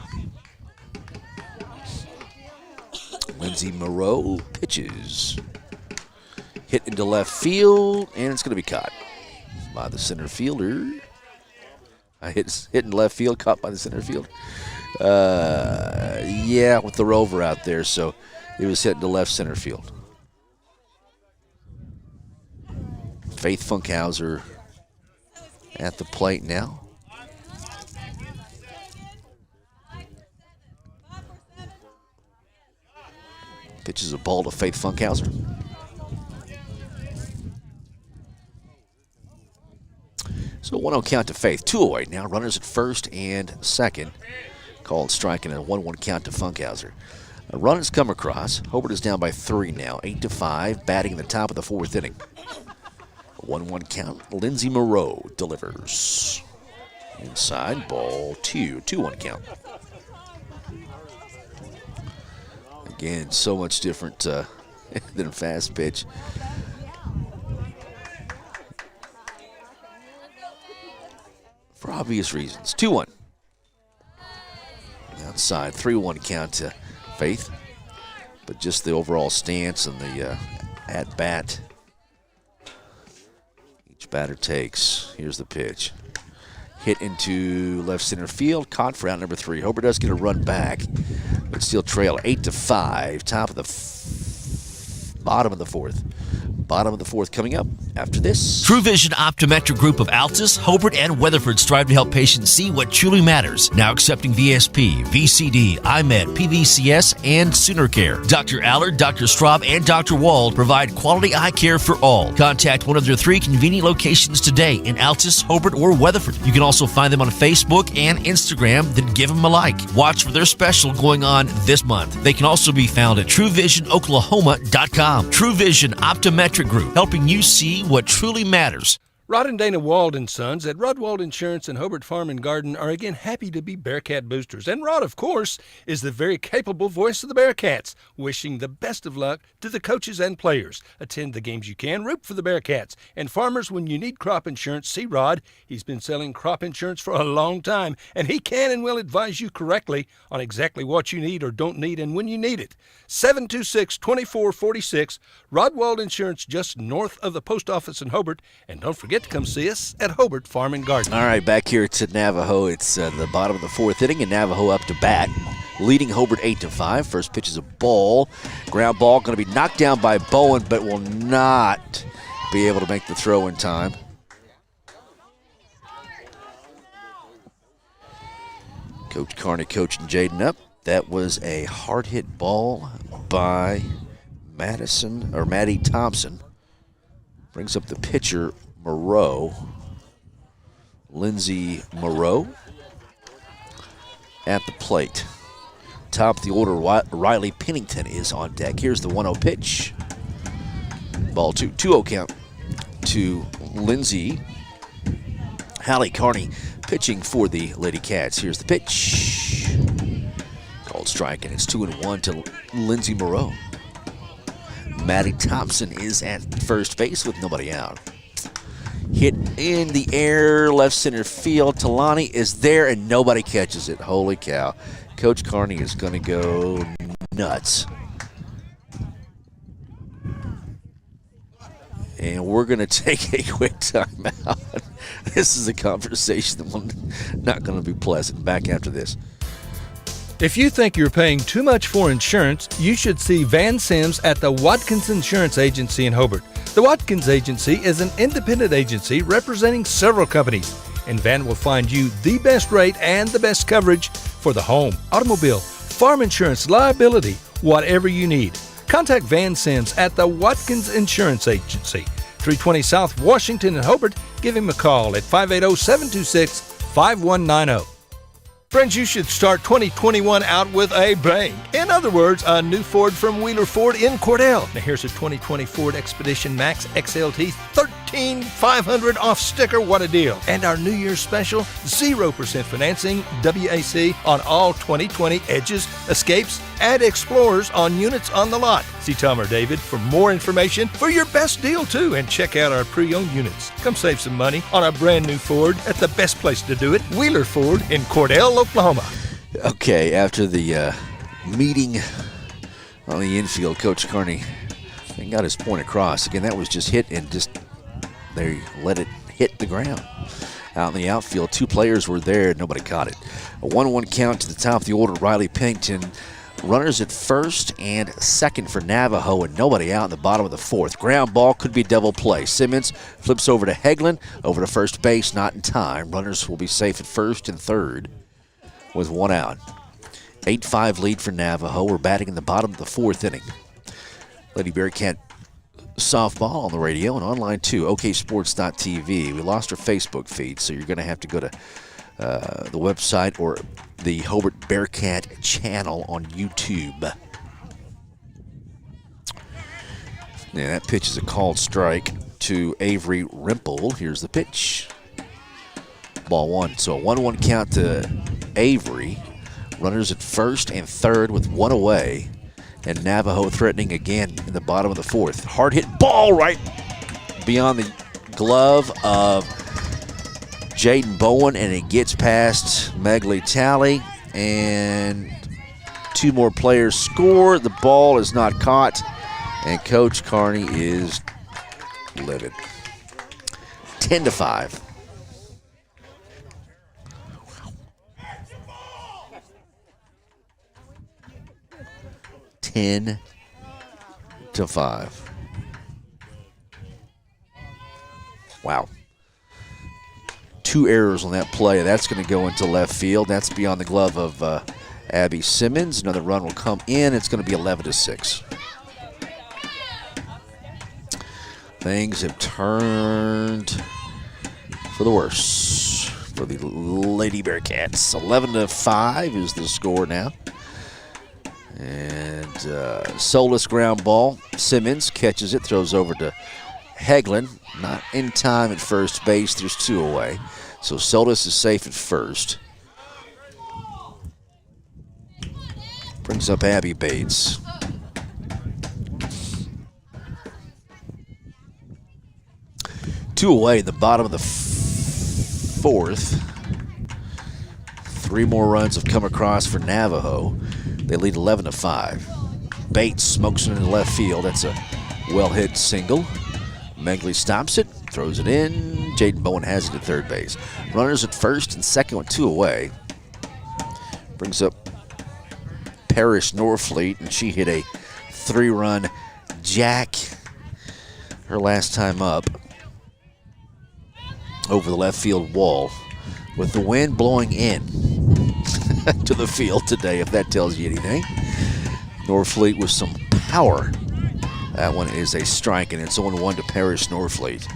Lindsay Moreau pitches. Hit into left field, and it's going to be caught by the center fielder. Hit in left field, caught by the center field. Yeah, with the rover out there, so it was hit into left center field. Faith Funkhauser at the plate now. Pitches a ball to Faith Funkhauser. So 1-0 count to Faith. 2 away now. Runners at first and second. Called strike and a 1-1 count to Funkhauser. A run has come across. Hobart is down by 3 now. 8-5. Batting in the top of the 4th inning. A 1-1 count. Lindsay Moreau delivers. Inside, ball 2. 2-1 count. Again, so much different than a fast pitch. For obvious reasons. 2-1. Outside, 3-1 count to Faith. But just the overall stance and the at-bat each batter takes. Here's the pitch. Hit into left center field. Caught for out number 3. Hobart does get a run back, but still trail 8-5. Top of the bottom of the 4th. Bottom of the 4th coming up after this. True Vision Optometric Group of Altus, Hobart, and Weatherford strive to help patients see what truly matters. Now accepting VSP, VCD, IMED, PVCS, and Sooner Care. Dr. Allard, Dr. Straub, and Dr. Wald provide quality eye care for all. Contact one of their 3 convenient locations today in Altus, Hobart, or Weatherford. You can also find them on Facebook and Instagram, then give them a like. Watch for their special going on this month. They can also be found at TrueVisionOklahoma.com. True Vision Optometric Group, helping you see what truly matters. Rod and Dana Wald and Sons at Rod Wald Insurance and Hobart Farm and Garden are again happy to be Bearcat boosters. And Rod, of course, is the very capable voice of the Bearcats, wishing the best of luck to the coaches and players. Attend the games you can, root for the Bearcats. And farmers, when you need crop insurance, see Rod. He's been selling crop insurance for a long time, and he can and will advise you correctly on exactly what you need or don't need and when you need it. 726-2446, Rod Wald Insurance, just north of the post office in Hobart. And don't forget to come see us at Hobart Farm and Garden. All right, back here to Navajo. It's the bottom of the 4th inning, and Navajo up to bat, leading Hobart 8-5. First pitch is a ball. Ground ball going to be knocked down by Bowen, but will not be able to make the throw in time. Coach Carney coaching Jaden up. That was a hard hit ball by Maddie Thompson. Brings up the pitcher, Moreau. Lindsay Moreau at the plate. Top of the order, Riley Pennington is on deck. Here's the 1-0 pitch. Ball 2. 2-0 count to Lindsay. Hallie Carney pitching for the Lady Cats. Here's the pitch. Called strike, and it's 2-1 to Lindsay Moreau. Maddie Thompson is at first base with nobody out. Hit in the air, left center field. Talani is there, and nobody catches it. Holy cow. Coach Carney is going to go nuts. And we're going to take a quick timeout. This is a conversation that will not going to be pleasant. Back after this. If you think you're paying too much for insurance, you should see Van Sims at the Watkins Insurance Agency in Hobart. The Watkins Agency is an independent agency representing several companies, and Van will find you the best rate and the best coverage for the home, automobile, farm insurance, liability, whatever you need. Contact Van Sims at the Watkins Insurance Agency, 320 South Washington in Hobart. Give him a call at 580-726-5190. Friends, you should start 2021 out with a bang. In other words, a new Ford from Wheeler Ford in Cordell. Now here's a 2020 Ford Expedition Max XLT 13 $13,500 off sticker. What a deal. And our New Year's special, 0% financing, WAC on all 2020 Edges, Escapes, and Explorers on units on the lot. See Tom or David for more information for your best deal, too. And check out our pre-owned units. Come save some money on a brand new Ford at the best place to do it, Wheeler Ford in Cordell, Oklahoma. Okay, after the meeting on the infield, Coach Carney got his point across. Again, that was just hit and just they let it hit the ground. Out in the outfield, 2 players were there. Nobody caught it. A 1-1 count to the top of the order. Riley Pennington, runners at first and second for Navajo, and nobody out in the bottom of the 4th. Ground ball could be double play. Simmons flips over to Heglin, over to first base, not in time. Runners will be safe at first and third with 1 out. 8-5 lead for Navajo. We're batting in the bottom of the 4th inning. Lady Bearcat softball on the radio and online too, oksports.tv. We lost our Facebook feed, so you're going to have to go to the website or the Hobart Bearcat channel on YouTube. Yeah, that pitch is a called strike to Avery Rimple. Here's the pitch. Ball 1. So a 1-1 count to Avery. Runners at first and third with 1 away. And Navajo threatening again in the bottom of the 4th. Hard hit ball right beyond the glove of Jaden Bowen, and it gets past Megley Talley. And 2 more players score. The ball is not caught, and Coach Carney is livid. 10-5. $10-5. Wow. 2 errors on that play. That's going to go into left field. That's beyond the glove of Abby Simmons. Another run will come in. It's going to be 11-6. Things have turned for the worse for the Lady Bearcats. 11-5 is the score now. And soulless ground ball. Simmons catches it, throws over to Heglin. Not in time at first base. There's 2 away. So Solis is safe at first. Brings up Abby Bates. Two away in the bottom of the 4th. 3 more runs have come across for Navajo. They lead 11-5. Bates smokes it in the left field. That's a well-hit single. Megley stops it, throws it in. Jaden Bowen has it at third base. Runners at first and second with 2 away. Brings up Parrish Norfleet, and she hit a 3-run jack her last time up over the left field wall with the wind blowing in to the field today, if that tells you anything. Norfleet with some power. That one is a strike, and it's 0-1 to Parrish Norfleet.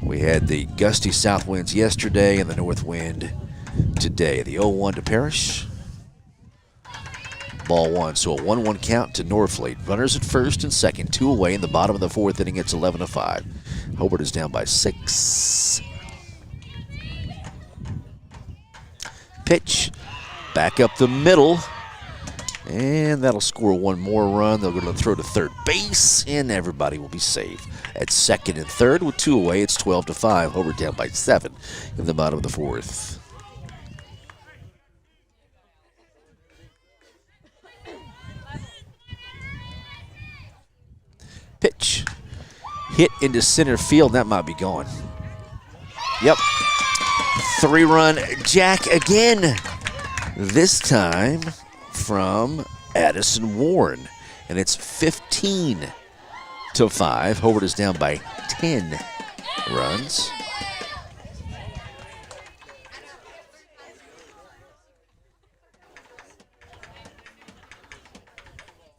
We had the gusty south winds yesterday and the north wind today. The 0-1 to Parrish. Ball 1, so a 1-1 count to Norfleet. Runners at first and second, 2 away in the bottom of the 4th inning. It's 11-5. Hobart is down by 6. Pitch, back up the middle, and that'll score 1 more run. They're going to throw to third base, and everybody will be safe. At second and third with 2 away, it's 12-5. Hobart down by 7 in the bottom of the 4th. Pitch, hit into center field. That might be gone. Yep. 3-run jack again. This time from Addison Warren. And it's 15-5. Hobart is down by 10 runs.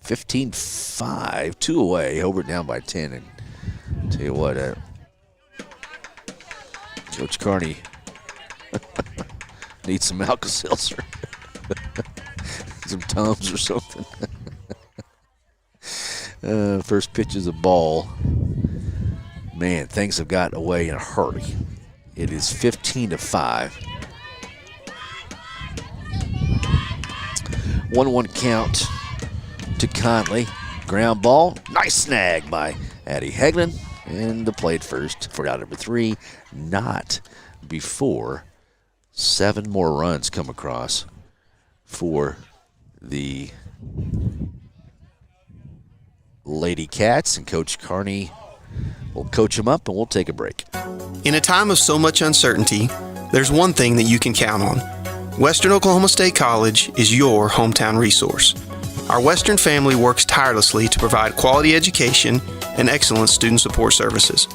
(15-5), 2 away. Hobart down by 10. And tell you what, Coach Carney needs some Alka-Seltzer. Some Tums or something. First pitch is a ball Man, things have got away in a hurry. It is 15-5. 1-1 count to Conley. Ground ball. Nice snag by Addie Hagelin. And the play at first for out number 3. Not before 7 more runs come across for the Lady Cats. And Coach Carney will coach them up, and we'll take a break. In a time of so much uncertainty, there's one thing that you can count on. Western Oklahoma State College is your hometown resource. Our Western family works tirelessly to provide quality education and excellent student support services.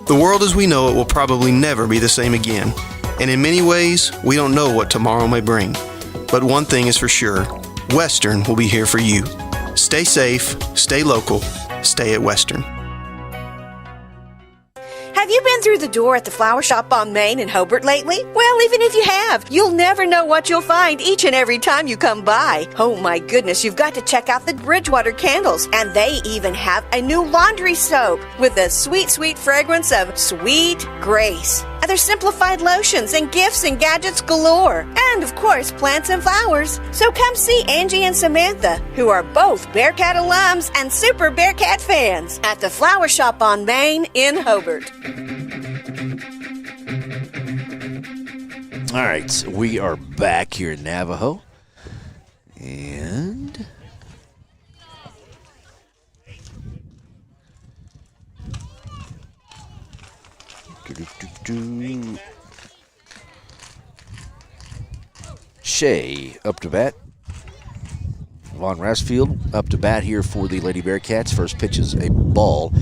The world as we know it will probably never be the same again, and in many ways, we don't know what tomorrow may bring. But one thing is for sure, Western will be here for you. Stay safe, stay local, stay at Western. Have you been through the door at the flower shop on Main in Hobart lately? Well, even if you have, you'll never know what you'll find each and every time you come by. Oh my goodness, you've got to check out the Bridgewater candles. And they even have a new laundry soap with the sweet, sweet fragrance of Sweet Grace. And there's simplified lotions and gifts and gadgets galore. And, of course, plants and flowers. So come see Angie and Samantha, who are both Bearcat alums and super Bearcat fans, at the Flower Shop on Main in Hobart. All right, we are back here in Navajo. And Shea up to bat. Von Rasfield up to bat here for the Lady Bearcats. First pitch is a ball.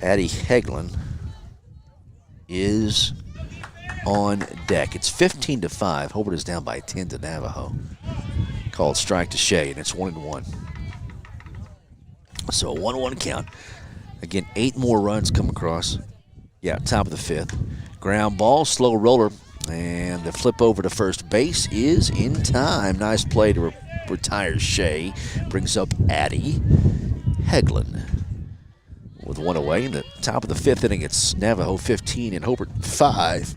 Addie Hagelin is on deck. It's 15-5. Hobart is down by 10 to Navajo. Called strike to Shea, and it's 1-1. So a 1-1 count. Again, 8 more runs come across. Yeah, top of the 5th. Ground ball, slow roller, and the flip over to first base is in time. Nice play to retire Shea. Brings up Addie Hagelin with 1 away. In the top of the 5th inning, it's Navajo 15 and Hobart 5.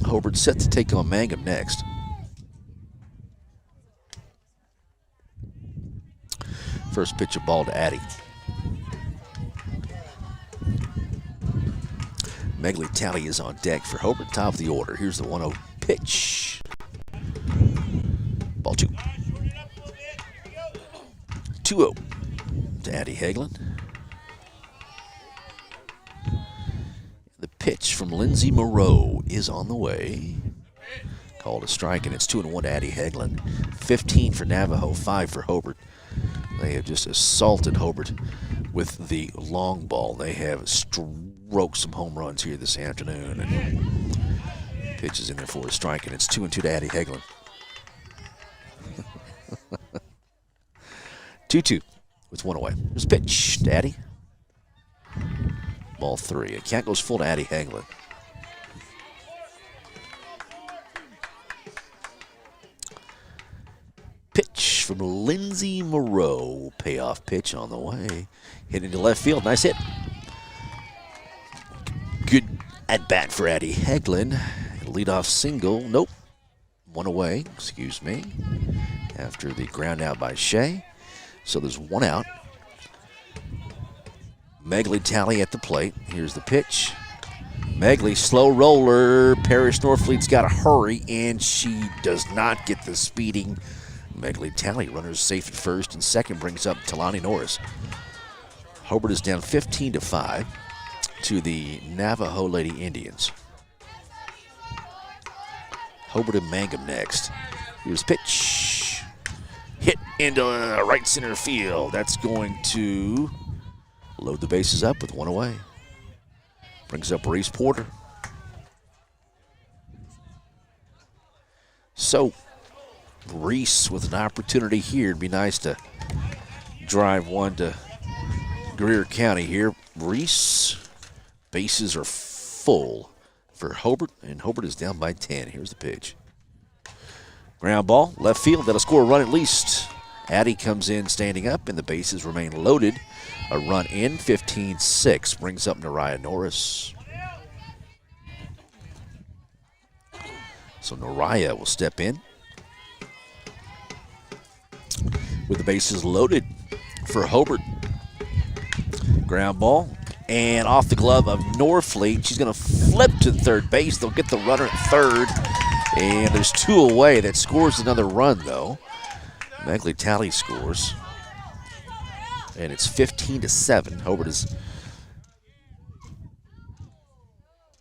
Hobart set to take on Mangum next. First pitch of ball to Addie. Megley Talley is on deck for Hobart, top of the order. Here's the 1-0 pitch. Ball 2. 2-0 to Addie Hagelin. The pitch from Lindsay Moreau is on the way. Called a strike, and it's 2-1 to Addie Hagelin. 15 for Navajo, 5 for Hobart. They have just assaulted Hobart with the long ball. They have stroked some home runs here this afternoon. And pitch is in there for a strike, and it's 2-2 to Addie Hagelin. 2-2 with 1 away. There's a pitch to Addie. Ball 3. A count goes full to Addie Hagelin. Pitch from Lindsay Moreau. Payoff pitch on the way. Hit into left field. Nice hit. Good at bat for Addie Hagelin. Leadoff single. Nope. 1 away. Excuse me. After the ground out by Shea. So there's 1 out. Megley Talley at the plate. Here's the pitch. Megley, slow roller. Parrish Norfleet's got to hurry, and she does not get the speeding Megley Talley. Runners safe at first, and second brings up Talani Norris. Hobart is down 15-5 to the Navajo Lady Indians. Hobart and Mangum next. Here's pitch. Hit into right center field. That's going to load the bases up with 1 away. Brings up Reese Porter. So, Reese with an opportunity here. It'd be nice to drive one to Greer County here. Reese, bases are full for Hobart, and Hobart is down by 10. Here's the pitch. Ground ball, left field. That'll score a run at least. Addy comes in standing up, and the bases remain loaded. A run in, 15-6, brings up Nariah Norris. So Nariah will step in with the bases loaded for Hobart. Ground ball, and off the glove of Norfleet. She's going to flip to third base. They'll get the runner at third, and there's 2 away. That scores another run, though. Megley Talley scores, and it's 15-7. Hobart is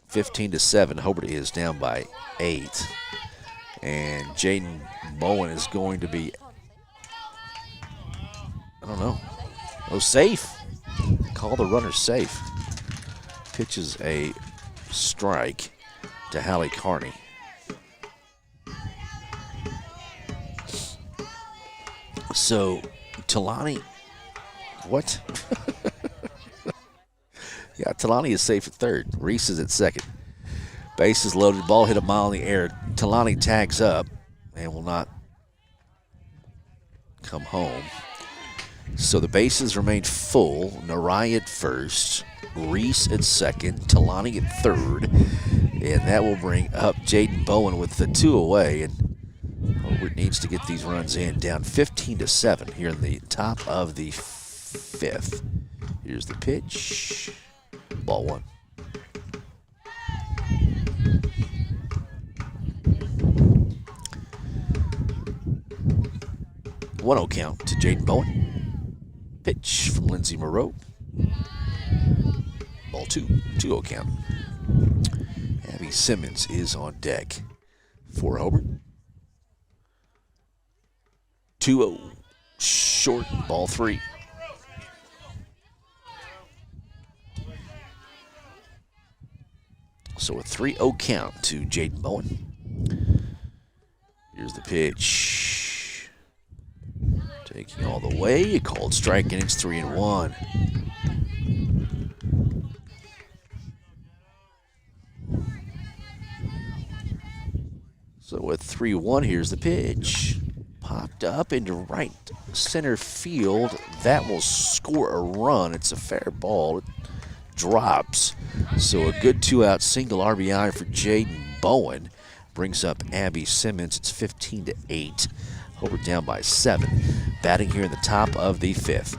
15-7. Hobart is down by 8, and Jaden Bowen is going to be, I don't know, safe. Call the runner safe. Pitches a strike to Hallie Carney. So, Talani, what? Yeah, Talani is safe at third. Reese is at second. Base is loaded. Ball hit a mile in the air. Talani tags up and will not come home. So the bases remain full. Nariah at first. Reese at second. Talani at third. And that will bring up Jaden Bowen with the 2 away. And Hobart needs to get these runs in. Down 15-7 here in the top of the 5th. Here's the pitch. Ball 1. One-0 count to Jaden Bowen. Pitch from Lindsay Moreau. Ball 2. 2-0 count. Abby Simmons is on deck for Hobart. 2-0. Short. Ball 3. So a 3-0 count to Jaden Bowen. Here's the pitch. Taking all the way. A called strike, and it's 3-1. So with 3-1, here's the pitch. Popped up into right center field. That will score a run. It's a fair ball. It drops. So a good 2-out single RBI for Jaden Bowen. Brings up Abby Simmons. It's 15-8. Hobart down by 7. Batting here in the top of the 5th.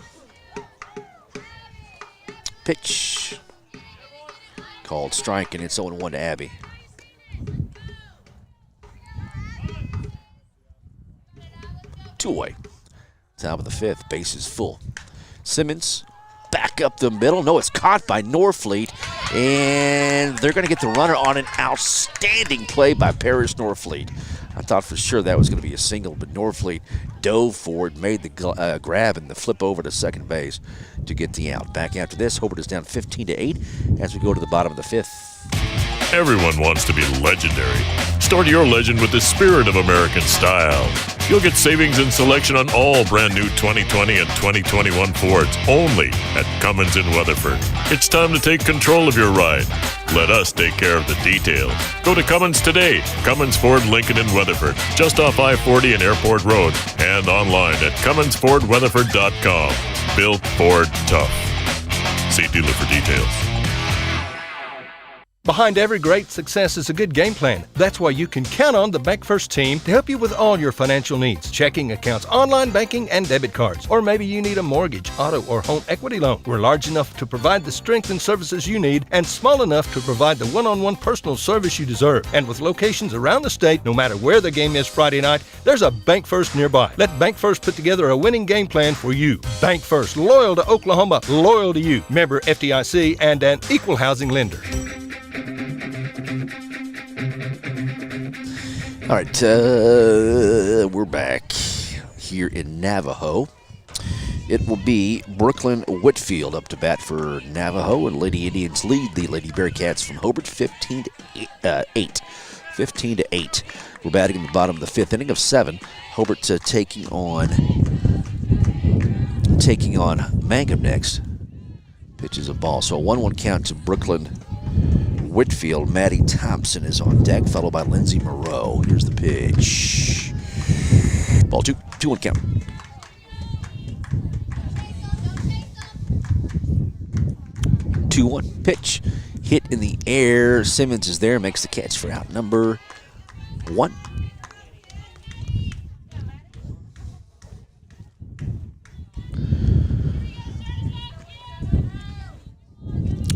Pitch. Called strike, and it's 0-1 to Abby. Two away. Top of the 5th. Base is full. Simmons back up the middle. No, it's caught by Norfleet. And they're going to get the runner on an outstanding play by Paris Norfleet. I thought for sure that was going to be a single, but Norfleet dove forward, made the grab and the flip over to second base to get the out. Back after this, Hobart is down 15-8 as we go to the bottom of the 5th. Everyone wants to be legendary. Start your legend with the spirit of American style. You'll get savings and selection on all brand new 2020 and 2021 Fords only at Cummins in Weatherford. It's time to take control of your ride. Let us take care of the details. Go to Cummins today. Cummins Ford Lincoln in Weatherford, just off I-40 and Airport Road, and online at CumminsFordWeatherford.com. Built Ford tough. See dealer for details. Behind every great success is a good game plan. That's why you can count on the Bank First team to help you with all your financial needs. Checking accounts, online banking, and debit cards. Or maybe you need a mortgage, auto, or home equity loan. We're large enough to provide the strength and services you need and small enough to provide the one-on-one personal service you deserve. And with locations around the state, no matter where the game is Friday night, there's a Bank First nearby. Let Bank First put together a winning game plan for you. Bank First, loyal to Oklahoma, loyal to you. Member FDIC and an equal housing lender. All right, we're back here in Navajo. It will be Brooklyn Whitfield up to bat for Navajo, and Lady Indians lead the Lady Bearcats from Hobart 15-8. 15-8. We're batting in the bottom of the 5th inning of 7. Hobart taking on Mangum next. Pitches a ball, so a 1-1 count to Brooklyn Whitfield. Maddie Thompson is on deck, followed by Lindsay Moreau. Here's the pitch. Ball 2, 2-1 count. 2-1 pitch. Hit in the air. Simmons is there, makes the catch for out number 1.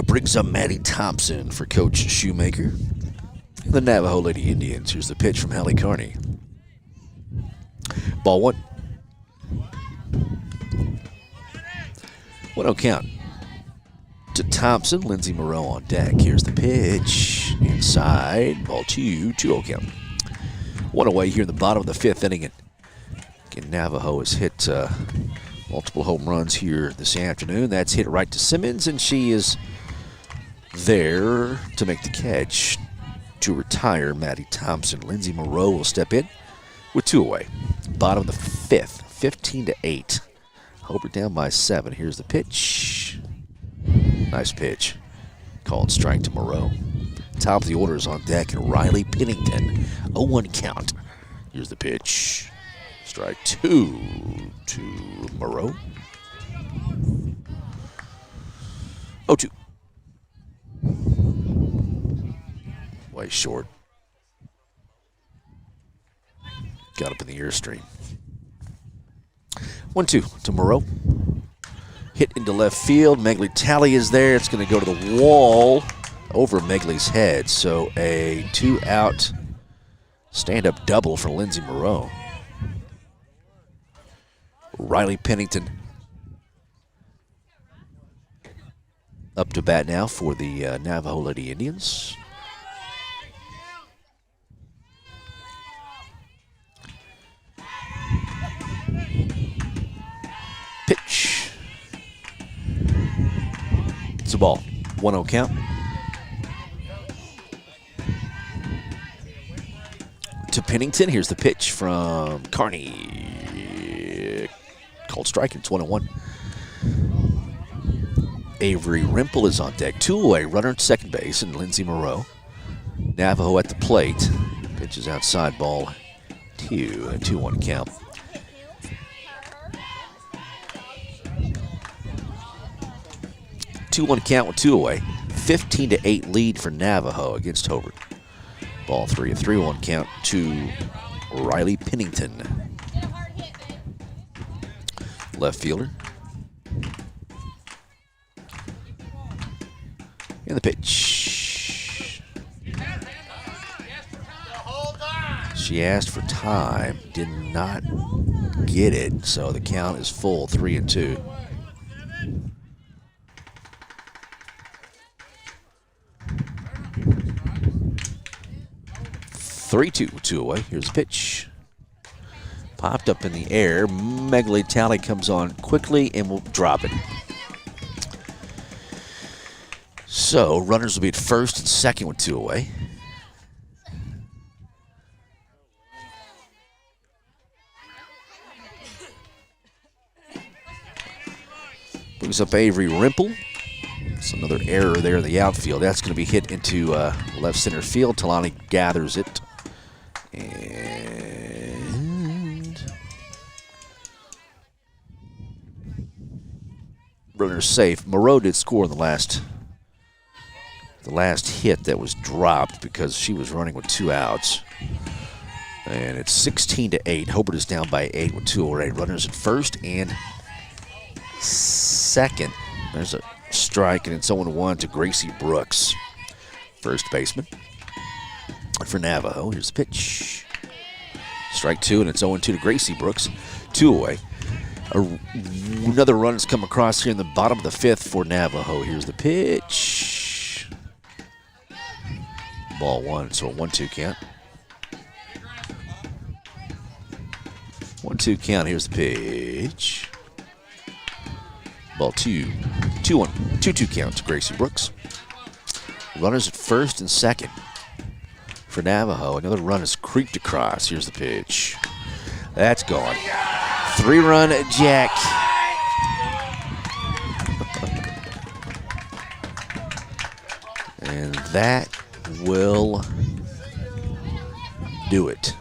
Brings up Maddie Thompson for Coach Shoemaker. The Navajo Lady Indians. Here's the pitch from Hallie Carney. Ball 1. 1-0 count to Thompson. Lindsay Moreau on deck. Here's the pitch. Inside. Ball 2. 2-0 count. 1 away here in the bottom of the 5th inning. Again, Navajo has hit multiple home runs here this afternoon. That's hit right to Simmons, and she is there to make the catch to retire Maddie Thompson. Lindsay Moreau will step in with 2 away. Bottom of the 5th, 15-8. Hobart down by 7. Here's the pitch. Nice pitch. Called strike to Moreau. Top of the order is on deck, and Riley Pennington. 0-1 count. Here's the pitch. Strike 2 to Moreau. 0-2. Way short. Got up in the airstream. 1-2 to Moreau. Hit into left field. Megley Talley is there. It's going to go to the wall over Megley's head. So a 2-out stand-up double for Lindsay Moreau. Riley Pennington up to bat now for the Navajo Lady Indians. Pitch. It's a ball. 1-0 count. To Pennington. Here's the pitch from Carney. Called strike. It's 1-1. Avery Rimple is on deck. 2 away. Runner at second base, and Lindsay Moreau. Navajo at the plate. Pitch is outside, ball 2. A 2-1 count. Two-one count with 2 away. 15-8 lead for Navajo against Hobart. Ball 3. A 3-1 count to Riley Pennington. Left fielder. And the pitch. She asked for time, did not get it, so the count is full, 3-2. Three-two, 2 away. Here's the pitch. Popped up in the air. Megley Talley comes on quickly and will drop it. So runners will be at first and second with 2 away. Brings up Avery Rimple. It's another error there in the outfield. That's going to be hit into left center field. Talani gathers it. And runner's safe. Moreau did score in the last hit that was dropped because she was running with 2 outs. And it's 16-8. Hobart is down by 8 with 2 away. Runners at first and second. There's a strike, and it's 0-1 to Gracie Brooks, first baseman for Navajo. Here's the pitch. Strike 2, and it's 0-2 to Gracie Brooks. 2 away. Another run has come across here in the bottom of the 5th for Navajo. Here's the pitch. Ball 1, so a 1-2 count. 1-2 count. Here's the pitch. Ball 2. 2-1. 2-2 count to Gracie Brooks. Runners at first and second for Navajo. Another run is creeped across. Here's the pitch. That's gone. 3-run jack. And that will do it.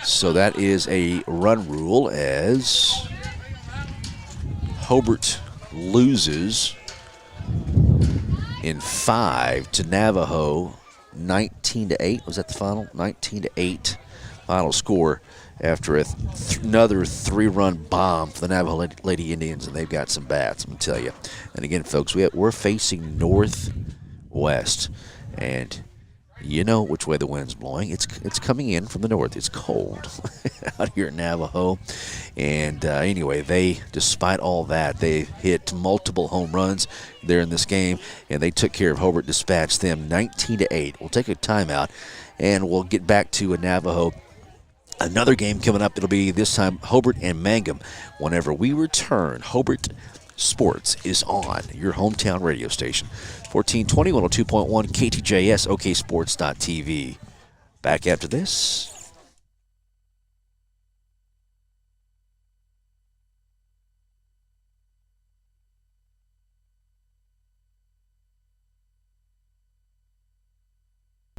So that is a run rule as Hobart loses in 5 to Navajo, 19-8. Was that the final? 19-8 final score after another 3-run bomb for the Navajo Lady Indians, and they've got some bats, I'm going to tell you. And again, folks, we're facing northwest, and you know which way the wind's blowing. It's coming in from the north. It's cold out here in Navajo. And anyway, despite all that, they hit multiple home runs there in this game, and they took care of Hobart, dispatched them 19-8. We'll take a timeout, and we'll get back to Navajo. Another game coming up. It'll be this time Hobart and Mangum. Whenever we return, Hobart Sports is on your hometown radio station. 1420, 102.1 KTJS, OKSports.tv. Back after this.